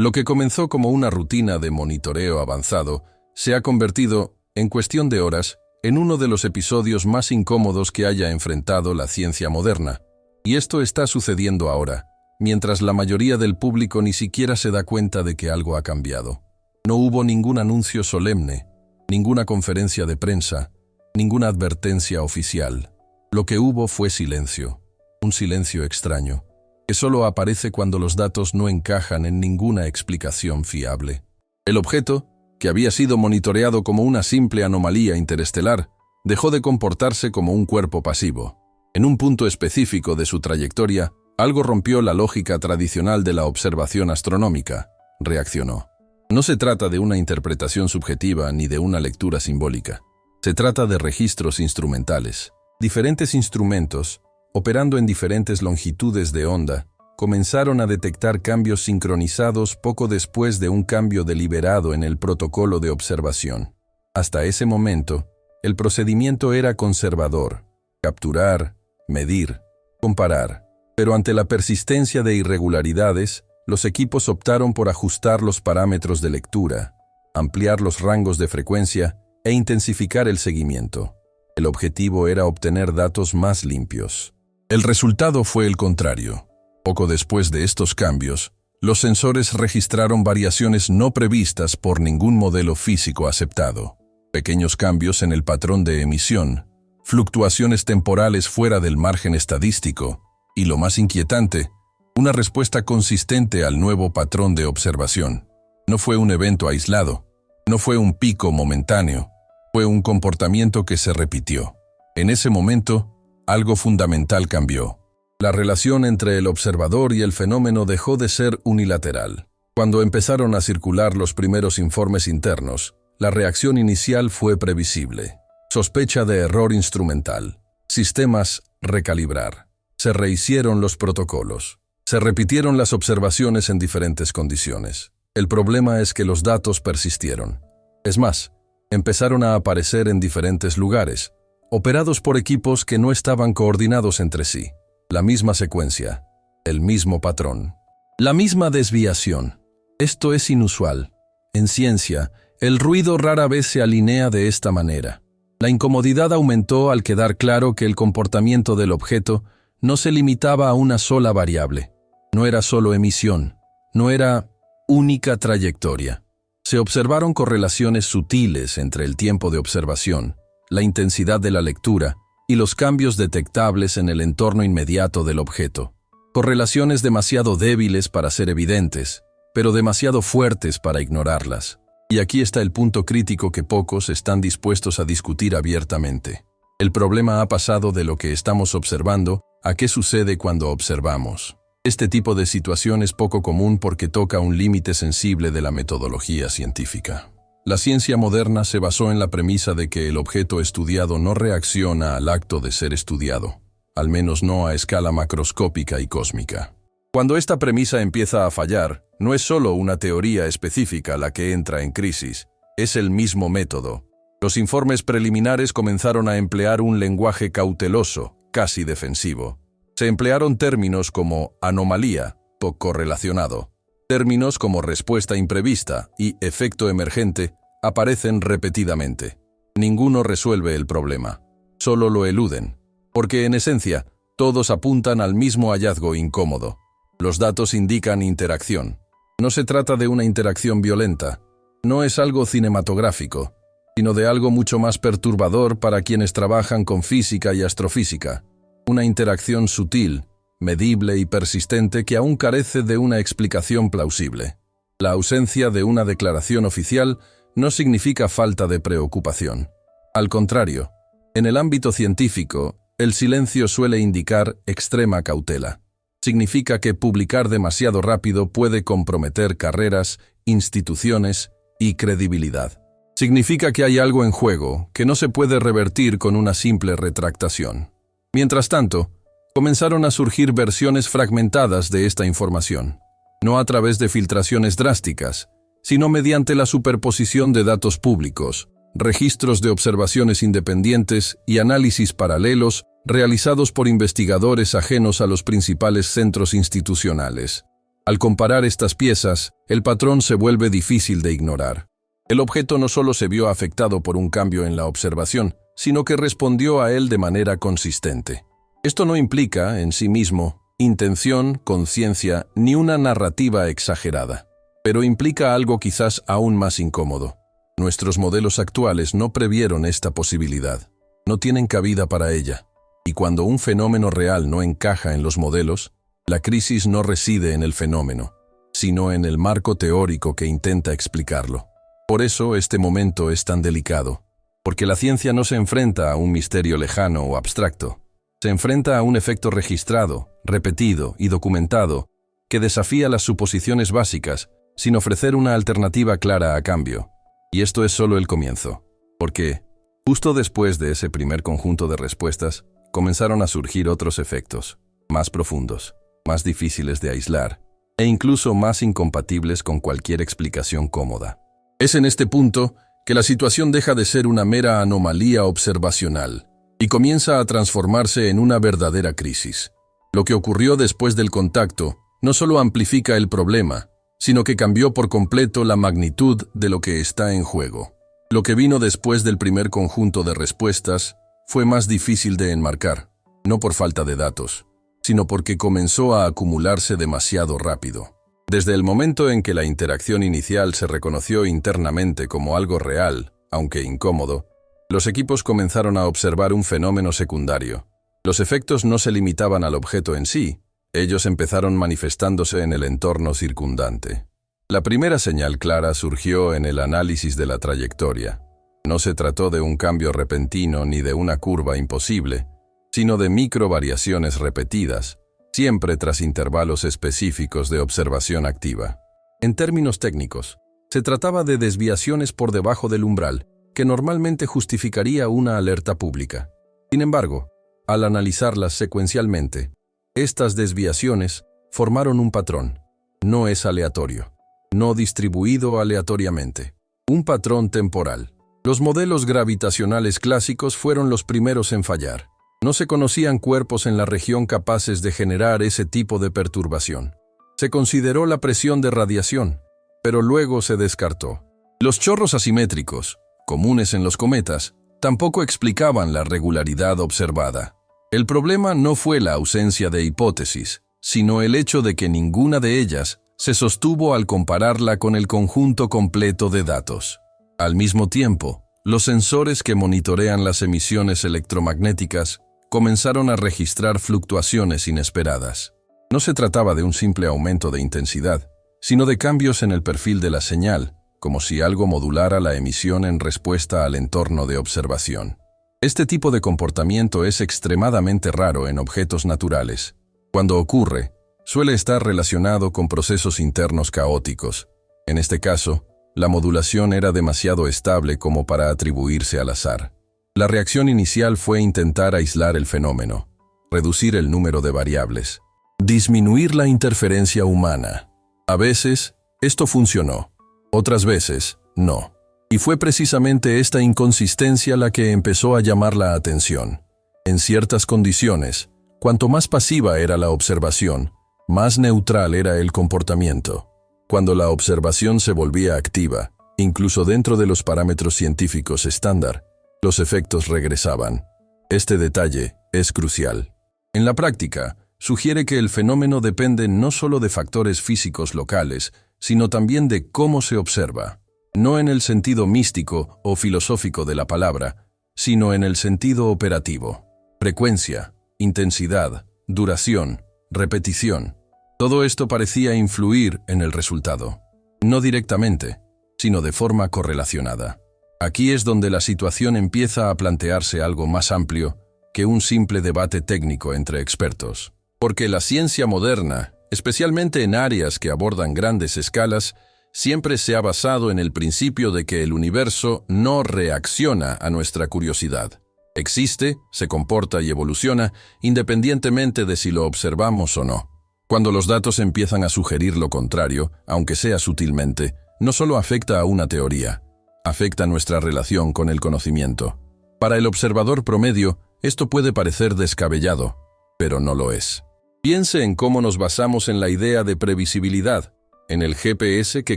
Lo que comenzó como una rutina de monitoreo avanzado se ha convertido, en cuestión de horas, en uno de los episodios más incómodos que haya enfrentado la ciencia moderna. Y esto está sucediendo ahora, mientras la mayoría del público ni siquiera se da cuenta de que algo ha cambiado. No hubo ningún anuncio solemne, ninguna conferencia de prensa, ninguna advertencia oficial. Lo que hubo fue silencio, un silencio extraño, que solo aparece cuando los datos no encajan en ninguna explicación fiable. El objeto, que había sido monitoreado como una simple anomalía interestelar, dejó de comportarse como un cuerpo pasivo. En un punto específico de su trayectoria, algo rompió la lógica tradicional de la observación astronómica. Reaccionó. No se trata de una interpretación subjetiva ni de una lectura simbólica. Se trata de registros instrumentales. Diferentes instrumentos, operando en diferentes longitudes de onda, comenzaron a detectar cambios sincronizados poco después de un cambio deliberado en el protocolo de observación. Hasta ese momento, el procedimiento era conservador: capturar, medir, comparar. Pero ante la persistencia de irregularidades, los equipos optaron por ajustar los parámetros de lectura, ampliar los rangos de frecuencia e intensificar el seguimiento. El objetivo era obtener datos más limpios. El resultado fue el contrario. Poco después de estos cambios, los sensores registraron variaciones no previstas por ningún modelo físico aceptado. Pequeños cambios en el patrón de emisión, fluctuaciones temporales fuera del margen estadístico, y lo más inquietante, una respuesta consistente al nuevo patrón de observación. No fue un evento aislado, no fue un pico momentáneo, fue un comportamiento que se repitió. En ese momento, algo fundamental cambió. La relación entre el observador y el fenómeno dejó de ser unilateral. Cuando empezaron a circular los primeros informes internos, la reacción inicial fue previsible. Sospecha de error instrumental. Sistemas recalibrar. Se rehicieron los protocolos. Se repitieron las observaciones en diferentes condiciones. El problema es que los datos persistieron. Es más, empezaron a aparecer en diferentes lugares, operados por equipos que no estaban coordinados entre sí. La misma secuencia, el mismo patrón, la misma desviación. Esto es inusual. En ciencia, el ruido rara vez se alinea de esta manera. La incomodidad aumentó al quedar claro que el comportamiento del objeto no se limitaba a una sola variable. No era solo emisión, no era única trayectoria. Se observaron correlaciones sutiles entre el tiempo de observación, la intensidad de la lectura y los cambios detectables en el entorno inmediato del objeto. Correlaciones demasiado débiles para ser evidentes, pero demasiado fuertes para ignorarlas. Y aquí está el punto crítico que pocos están dispuestos a discutir abiertamente. El problema ha pasado de lo que estamos observando a qué sucede cuando observamos. Este tipo de situación es poco común porque toca un límite sensible de la metodología científica. La ciencia moderna se basó en la premisa de que el objeto estudiado no reacciona al acto de ser estudiado, al menos no a escala macroscópica y cósmica. Cuando esta premisa empieza a fallar, no es solo una teoría específica la que entra en crisis, es el mismo método. Los informes preliminares comenzaron a emplear un lenguaje cauteloso, casi defensivo. Se emplearon términos como anomalía, poco correlacionado. Términos como respuesta imprevista y efecto emergente aparecen repetidamente. Ninguno resuelve el problema, solo lo eluden, porque en esencia, todos apuntan al mismo hallazgo incómodo. Los datos indican interacción. No se trata de una interacción violenta, no es algo cinematográfico, sino de algo mucho más perturbador para quienes trabajan con física y astrofísica. Una interacción sutil, medible y persistente que aún carece de una explicación plausible. La ausencia de una declaración oficial no significa falta de preocupación. Al contrario, en el ámbito científico, el silencio suele indicar extrema cautela. Significa que publicar demasiado rápido puede comprometer carreras, instituciones y credibilidad. Significa que hay algo en juego que no se puede revertir con una simple retractación. Mientras tanto, comenzaron a surgir versiones fragmentadas de esta información, no a través de filtraciones drásticas, sino mediante la superposición de datos públicos, registros de observaciones independientes y análisis paralelos realizados por investigadores ajenos a los principales centros institucionales. Al comparar estas piezas, el patrón se vuelve difícil de ignorar. El objeto no solo se vio afectado por un cambio en la observación, sino que respondió a él de manera consistente. Esto no implica, en sí mismo, intención, conciencia, ni una narrativa exagerada, pero implica algo quizás aún más incómodo. Nuestros modelos actuales no previeron esta posibilidad, no tienen cabida para ella, y cuando un fenómeno real no encaja en los modelos, la crisis no reside en el fenómeno, sino en el marco teórico que intenta explicarlo. Por eso este momento es tan delicado, porque la ciencia no se enfrenta a un misterio lejano o abstracto, se enfrenta a un efecto registrado, repetido y documentado que desafía las suposiciones básicas sin ofrecer una alternativa clara a cambio. Y esto es solo el comienzo, porque, justo después de ese primer conjunto de respuestas, comenzaron a surgir otros efectos, más profundos, más difíciles de aislar, e incluso más incompatibles con cualquier explicación cómoda. Es en este punto que la situación deja de ser una mera anomalía observacional y comienza a transformarse en una verdadera crisis. Lo que ocurrió después del contacto no solo amplifica el problema, sino que cambió por completo la magnitud de lo que está en juego. Lo que vino después del primer conjunto de respuestas fue más difícil de enmarcar, no por falta de datos, sino porque comenzó a acumularse demasiado rápido. Desde el momento en que la interacción inicial se reconoció internamente como algo real, aunque incómodo, los equipos comenzaron a observar un fenómeno secundario. Los efectos no se limitaban al objeto en sí, ellos empezaron manifestándose en el entorno circundante. La primera señal clara surgió en el análisis de la trayectoria. No se trató de un cambio repentino ni de una curva imposible, sino de microvariaciones repetidas, siempre tras intervalos específicos de observación activa. En términos técnicos, se trataba de desviaciones por debajo del umbral, que normalmente justificaría una alerta pública. Sin embargo, al analizarlas secuencialmente, estas desviaciones formaron un patrón. No es aleatorio, no distribuido aleatoriamente. Un patrón temporal. Los modelos gravitacionales clásicos fueron los primeros en fallar. No se conocían cuerpos en la región capaces de generar ese tipo de perturbación. Se consideró la presión de radiación, pero luego se descartó. Los chorros asimétricos, comunes en los cometas, tampoco explicaban la regularidad observada. El problema no fue la ausencia de hipótesis, sino el hecho de que ninguna de ellas se sostuvo al compararla con el conjunto completo de datos. Al mismo tiempo, los sensores que monitorean las emisiones electromagnéticas comenzaron a registrar fluctuaciones inesperadas. No se trataba de un simple aumento de intensidad, sino de cambios en el perfil de la señal, como si algo modulara la emisión en respuesta al entorno de observación. Este tipo de comportamiento es extremadamente raro en objetos naturales. Cuando ocurre, suele estar relacionado con procesos internos caóticos. En este caso, la modulación era demasiado estable como para atribuirse al azar. La reacción inicial fue intentar aislar el fenómeno, reducir el número de variables, disminuir la interferencia humana. A veces, esto funcionó, otras veces, no. Y fue precisamente esta inconsistencia la que empezó a llamar la atención. En ciertas condiciones, cuanto más pasiva era la observación, más neutral era el comportamiento. Cuando la observación se volvía activa, incluso dentro de los parámetros científicos estándar, los efectos regresaban. Este detalle es crucial. En la práctica, sugiere que el fenómeno depende no solo de factores físicos locales, sino también de cómo se observa. No en el sentido místico o filosófico de la palabra, sino en el sentido operativo. Frecuencia, intensidad, duración, repetición. Todo esto parecía influir en el resultado. No directamente, sino de forma correlacionada. Aquí es donde la situación empieza a plantearse algo más amplio que un simple debate técnico entre expertos. Porque la ciencia moderna, especialmente en áreas que abordan grandes escalas, siempre se ha basado en el principio de que el universo no reacciona a nuestra curiosidad. Existe, se comporta y evoluciona independientemente de si lo observamos o no. Cuando los datos empiezan a sugerir lo contrario, aunque sea sutilmente, no solo afecta a una teoría, afecta nuestra relación con el conocimiento. Para el observador promedio, esto puede parecer descabellado, pero no lo es. Piense en cómo nos basamos en la idea de previsibilidad, en el GPS que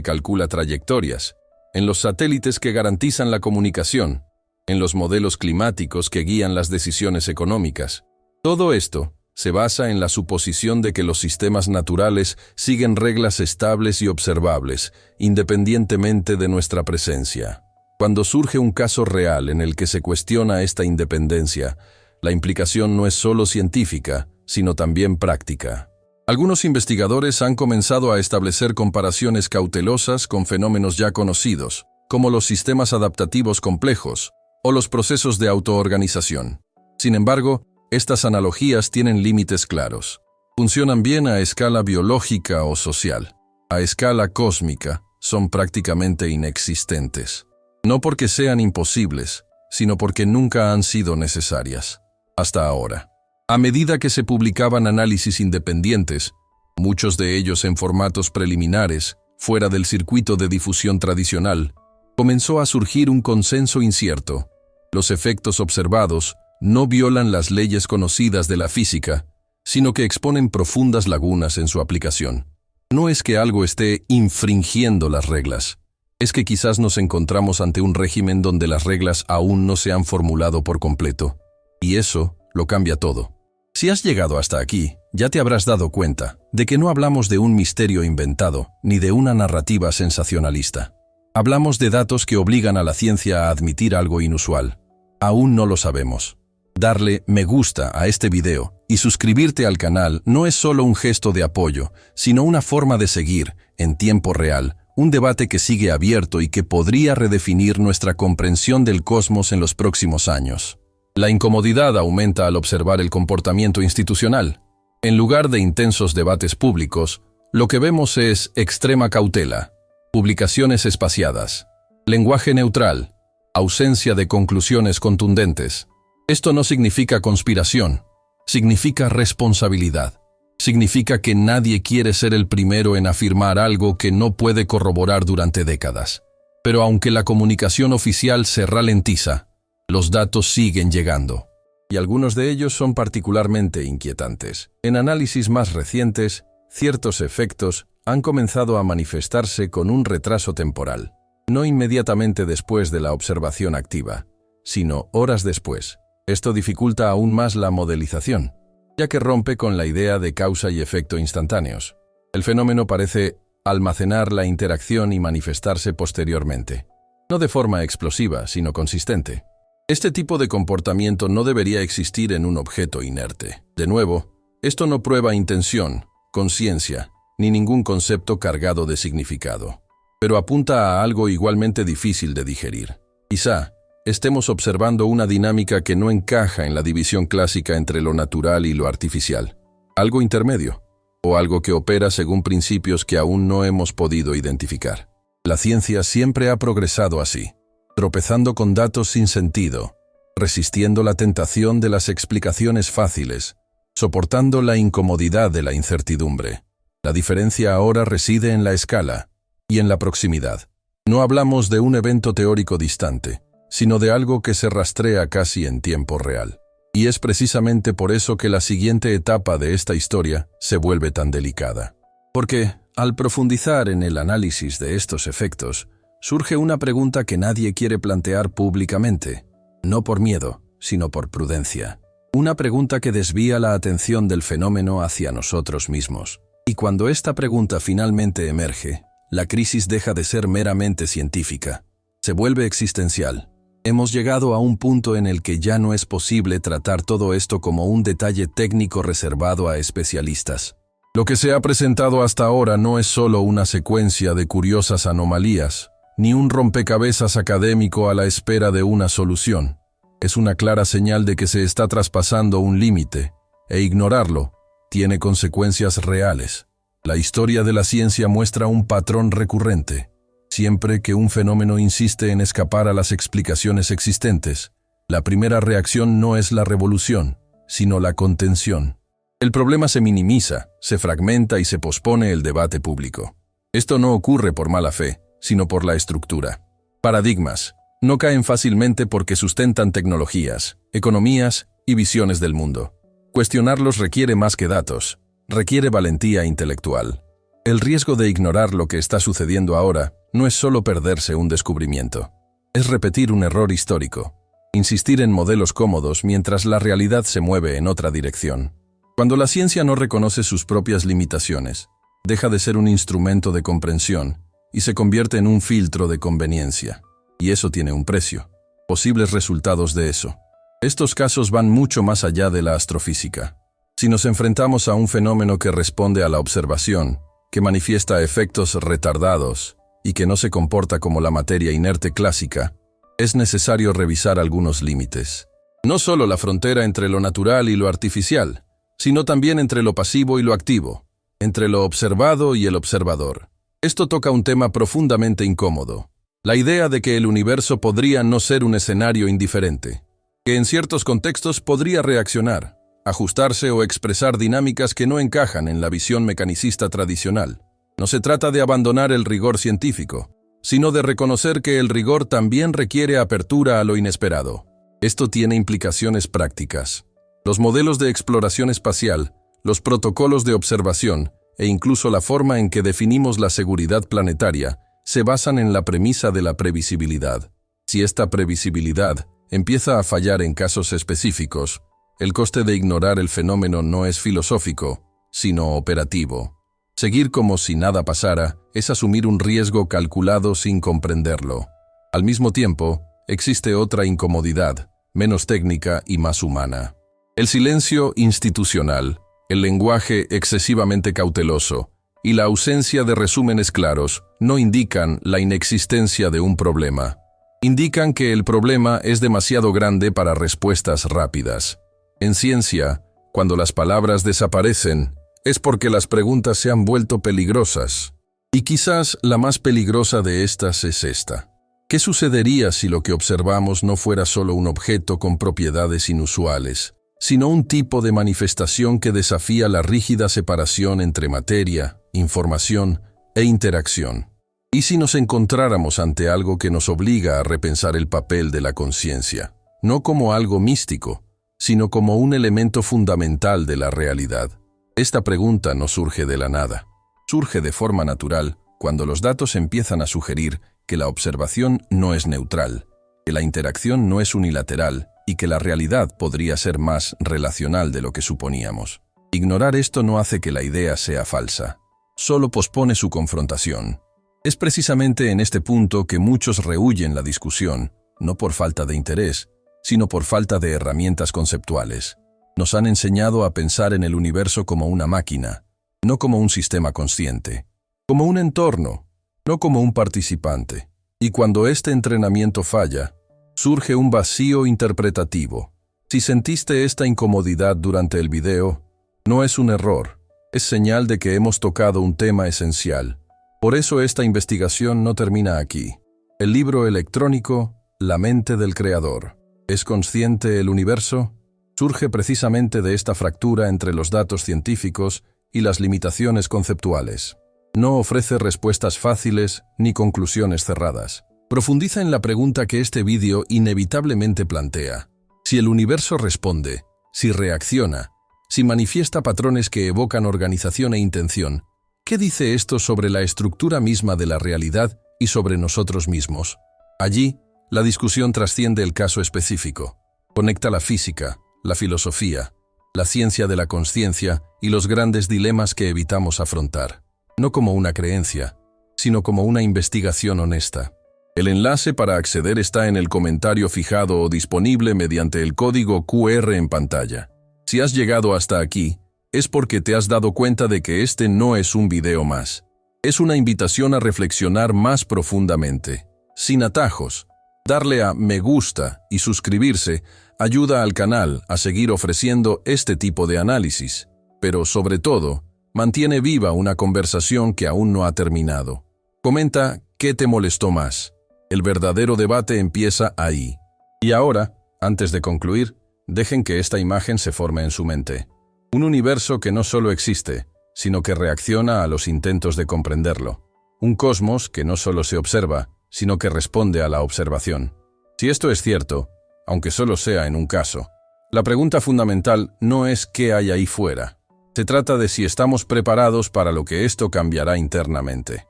calcula trayectorias, en los satélites que garantizan la comunicación, en los modelos climáticos que guían las decisiones económicas. Todo esto se basa en la suposición de que los sistemas naturales siguen reglas estables y observables, independientemente de nuestra presencia. Cuando surge un caso real en el que se cuestiona esta independencia, la implicación no es solo científica, sino también práctica. Algunos investigadores han comenzado a establecer comparaciones cautelosas con fenómenos ya conocidos, como los sistemas adaptativos complejos o los procesos de autoorganización. Sin embargo, estas analogías tienen límites claros. Funcionan bien a escala biológica o social. A escala cósmica, son prácticamente inexistentes. No porque sean imposibles, sino porque nunca han sido necesarias. Hasta ahora. A medida que se publicaban análisis independientes, muchos de ellos en formatos preliminares, fuera del circuito de difusión tradicional, comenzó a surgir un consenso incierto. Los efectos observados no violan las leyes conocidas de la física, sino que exponen profundas lagunas en su aplicación. No es que algo esté infringiendo las reglas, es que quizás nos encontramos ante un régimen donde las reglas aún no se han formulado por completo. Y eso lo cambia todo. Si has llegado hasta aquí, ya te habrás dado cuenta de que no hablamos de un misterio inventado, ni de una narrativa sensacionalista. Hablamos de datos que obligan a la ciencia a admitir algo inusual. Aún no lo sabemos. Darle me gusta a este video y suscribirte al canal no es solo un gesto de apoyo, sino una forma de seguir, en tiempo real, un debate que sigue abierto y que podría redefinir nuestra comprensión del cosmos en los próximos años. La incomodidad aumenta al observar el comportamiento institucional. En lugar de intensos debates públicos, lo que vemos es extrema cautela, publicaciones espaciadas, lenguaje neutral, ausencia de conclusiones contundentes. Esto no significa conspiración, significa responsabilidad. Significa que nadie quiere ser el primero en afirmar algo que no puede corroborar durante décadas. Pero aunque la comunicación oficial se ralentiza, los datos siguen llegando. Y algunos de ellos son particularmente inquietantes. En análisis más recientes, ciertos efectos han comenzado a manifestarse con un retraso temporal. No inmediatamente después de la observación activa, sino horas después. Esto dificulta aún más la modelización, ya que rompe con la idea de causa y efecto instantáneos. El fenómeno parece almacenar la interacción y manifestarse posteriormente. No de forma explosiva, sino consistente. Este tipo de comportamiento no debería existir en un objeto inerte. De nuevo, esto no prueba intención, conciencia, ni ningún concepto cargado de significado, pero apunta a algo igualmente difícil de digerir. Quizá estemos observando una dinámica que no encaja en la división clásica entre lo natural y lo artificial, algo intermedio, o algo que opera según principios que aún no hemos podido identificar. La ciencia siempre ha progresado así, tropezando con datos sin sentido, resistiendo la tentación de las explicaciones fáciles, soportando la incomodidad de la incertidumbre. La diferencia ahora reside en la escala y en la proximidad. No hablamos de un evento teórico distante, sino de algo que se rastrea casi en tiempo real. Y es precisamente por eso que la siguiente etapa de esta historia se vuelve tan delicada. Porque, al profundizar en el análisis de estos efectos, surge una pregunta que nadie quiere plantear públicamente, no por miedo, sino por prudencia. Una pregunta que desvía la atención del fenómeno hacia nosotros mismos. Y cuando esta pregunta finalmente emerge, la crisis deja de ser meramente científica. Se vuelve existencial. Hemos llegado a un punto en el que ya no es posible tratar todo esto como un detalle técnico reservado a especialistas. Lo que se ha presentado hasta ahora no es solo una secuencia de curiosas anomalías, ni un rompecabezas académico a la espera de una solución. Es una clara señal de que se está traspasando un límite, e ignorarlo tiene consecuencias reales. La historia de la ciencia muestra un patrón recurrente. Siempre que un fenómeno insiste en escapar a las explicaciones existentes, la primera reacción no es la revolución, sino la contención. El problema se minimiza, se fragmenta y se pospone el debate público. Esto no ocurre por mala fe, sino por la estructura. Paradigmas no caen fácilmente porque sustentan tecnologías, economías y visiones del mundo. Cuestionarlos requiere más que datos. requiere valentía intelectual. El riesgo de ignorar lo que está sucediendo ahora no es solo perderse un descubrimiento, es repetir un error histórico, insistir en modelos cómodos mientras la realidad se mueve en otra dirección. Cuando la ciencia no reconoce sus propias limitaciones, deja de ser un instrumento de comprensión y se convierte en un filtro de conveniencia. Y eso tiene un precio. Posibles resultados de eso. Estos casos van mucho más allá de la astrofísica. Si nos enfrentamos a un fenómeno que responde a la observación, que manifiesta efectos retardados y que no se comporta como la materia inerte clásica, es necesario revisar algunos límites. No solo la frontera entre lo natural y lo artificial, sino también entre lo pasivo y lo activo, entre lo observado y el observador. Esto toca un tema profundamente incómodo, la idea de que el universo podría no ser un escenario indiferente, que en ciertos contextos podría reaccionar, ajustarse o expresar dinámicas que no encajan en la visión mecanicista tradicional. No se trata de abandonar el rigor científico, sino de reconocer que el rigor también requiere apertura a lo inesperado. Esto tiene implicaciones prácticas. Los modelos de exploración espacial, los protocolos de observación e incluso la forma en que definimos la seguridad planetaria se basan en la premisa de la previsibilidad. Si esta previsibilidad empieza a fallar en casos específicos, el coste de ignorar el fenómeno no es filosófico, sino operativo. Seguir como si nada pasara es asumir un riesgo calculado sin comprenderlo. Al mismo tiempo, existe otra incomodidad, menos técnica y más humana. El silencio institucional, el lenguaje excesivamente cauteloso y la ausencia de resúmenes claros no indican la inexistencia de un problema. Indican que el problema es demasiado grande para respuestas rápidas. En ciencia, cuando las palabras desaparecen, es porque las preguntas se han vuelto peligrosas. Y quizás la más peligrosa de estas es esta. ¿Qué sucedería si lo que observamos no fuera solo un objeto con propiedades inusuales, sino un tipo de manifestación que desafía la rígida separación entre materia, información e interacción? ¿Y si nos encontráramos ante algo que nos obliga a repensar el papel de la conciencia, no como algo místico, sino como un elemento fundamental de la realidad? Esta pregunta no surge de la nada. Surge de forma natural cuando los datos empiezan a sugerir que la observación no es neutral, que la interacción no es unilateral y que la realidad podría ser más relacional de lo que suponíamos. Ignorar esto no hace que la idea sea falsa, solo pospone su confrontación. Es precisamente en este punto que muchos rehúyen la discusión, no por falta de interés, sino por falta de herramientas conceptuales. Nos han enseñado a pensar en el universo como una máquina, no como un sistema consciente, como un entorno, no como un participante. Y cuando este entrenamiento falla, surge un vacío interpretativo. Si sentiste esta incomodidad durante el video, no es un error, es señal de que hemos tocado un tema esencial. Por eso esta investigación no termina aquí. El libro electrónico, La mente del creador. ¿Es consciente el universo? Surge precisamente de esta fractura entre los datos científicos y las limitaciones conceptuales. No ofrece respuestas fáciles ni conclusiones cerradas. Profundiza en la pregunta que este vídeo inevitablemente plantea. Si el universo responde, si reacciona, si manifiesta patrones que evocan organización e intención, ¿qué dice esto sobre la estructura misma de la realidad y sobre nosotros mismos? Allí, la discusión trasciende el caso específico. Conecta la física, la filosofía, la ciencia de la conciencia y los grandes dilemas que evitamos afrontar. No como una creencia, sino como una investigación honesta. El enlace para acceder está en el comentario fijado o disponible mediante el código QR en pantalla. Si has llegado hasta aquí, es porque te has dado cuenta de que este no es un video más. Es una invitación a reflexionar más profundamente, sin atajos. Darle a me gusta y suscribirse ayuda al canal a seguir ofreciendo este tipo de análisis, pero sobre todo, mantiene viva una conversación que aún no ha terminado. Comenta qué te molestó más. El verdadero debate empieza ahí. Y ahora, antes de concluir, dejen que esta imagen se forme en su mente. Un universo que no solo existe, sino que reacciona a los intentos de comprenderlo. Un cosmos que no solo se observa, sino que responde a la observación. Si esto es cierto, aunque solo sea en un caso, la pregunta fundamental no es qué hay ahí fuera, Se trata de si estamos preparados para lo que esto cambiará internamente.